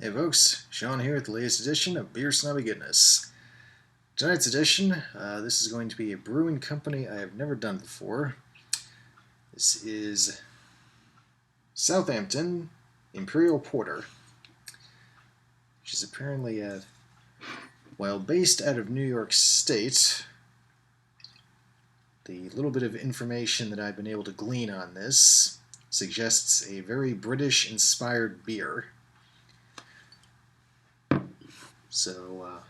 Hey folks, Sean here with the latest edition of Beer-snobby Goodness. Tonight's edition, this is going to be a brewing company I have never done before. This is Southampton Imperial Porter, which is apparently, while based out of New York State, the little bit of information that I've been able to glean on this suggests a very British-inspired beer. So,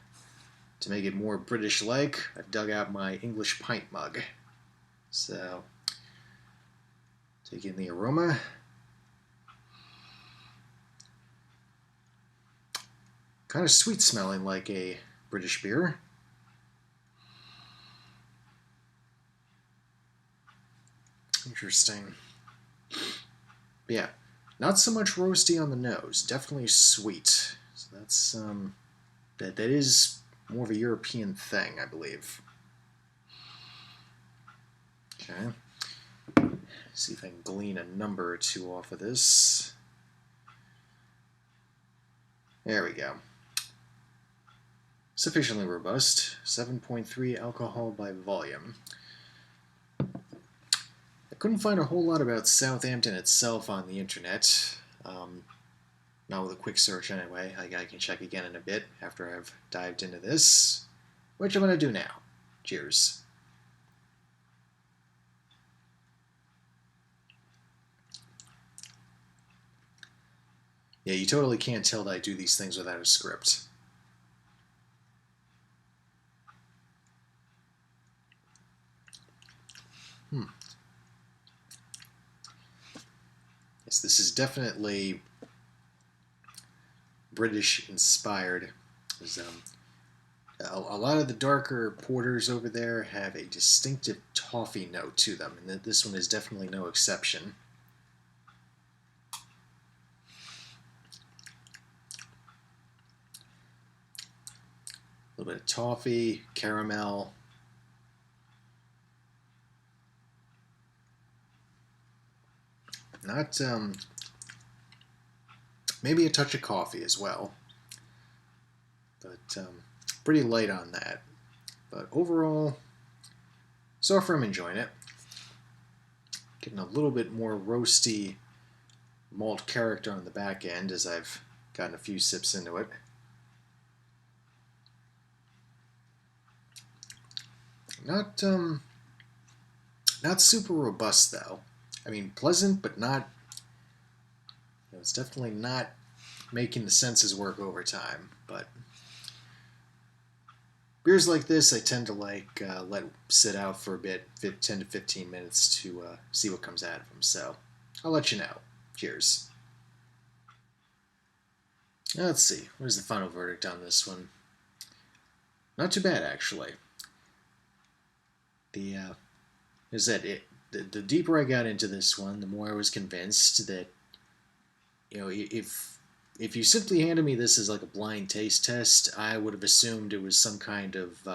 to make it more British-like, I've dug out my English pint mug. So, take in the aroma. Kind of sweet smelling like a British beer. Interesting. But yeah, not so much roasty on the nose, definitely sweet. So that's, that is more of a European thing, I believe. Okay. See if I can glean a number or two off of this. There we go. Sufficiently robust. 7.3 alcohol by volume. I couldn't find a whole lot about Southampton itself on the internet. Not with a quick search anyway. I can check again in a bit after I've dived into this, which I'm going to do now. Cheers. Yeah, you totally can't tell that I do these things without a script. Yes, this is definitely British-inspired. A lot of the darker porters over there have a distinctive toffee note to them, and this one is definitely no exception. A little bit of toffee, caramel. Not, maybe a touch of coffee as well. But pretty light on that. But overall, so far I'm enjoying it. Getting a little bit more roasty malt character on the back end as I've gotten a few sips into it. Not super robust though. I mean, pleasant, but not. It's definitely not making the senses work over time. But beers like this, I tend to like let sit out for a bit, 10 to 15 minutes to see what comes out of them. So I'll let you know. Cheers. Now, let's see. What is the final verdict on this one? Not too bad, actually. The is that it? The deeper I got into this one, the more I was convinced that, you know, if you simply handed me this as like a blind taste test, I would have assumed it was some kind of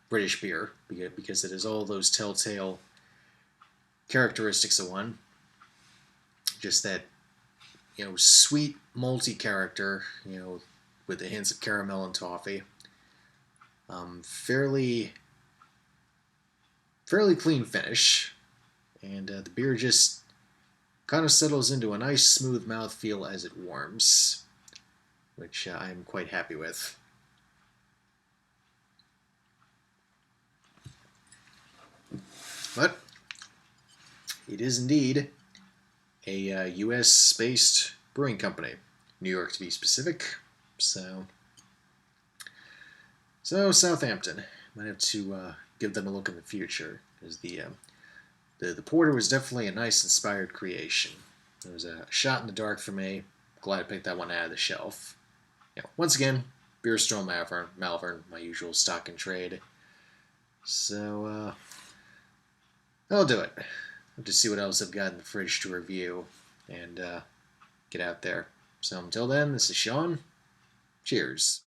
British beer because it has all those telltale characteristics of one. Just that, you know, sweet malty character, you know, with the hints of caramel and toffee. Fairly clean finish, and the beer just kind of settles into a nice smooth mouthfeel as it warms, which I'm quite happy with. But it is indeed a US-based brewing company, New York to be specific. So Southampton, might have to give them a look in the future, because the porter was definitely a nice inspired creation. It was a shot in the dark for me. Glad I picked that one out of the shelf. You know, once again, Beer-snobby Malvern, my usual stock and trade. So I'll do it. I'll just see what else I've got in the fridge to review and get out there. So until then, this is Sean. Cheers.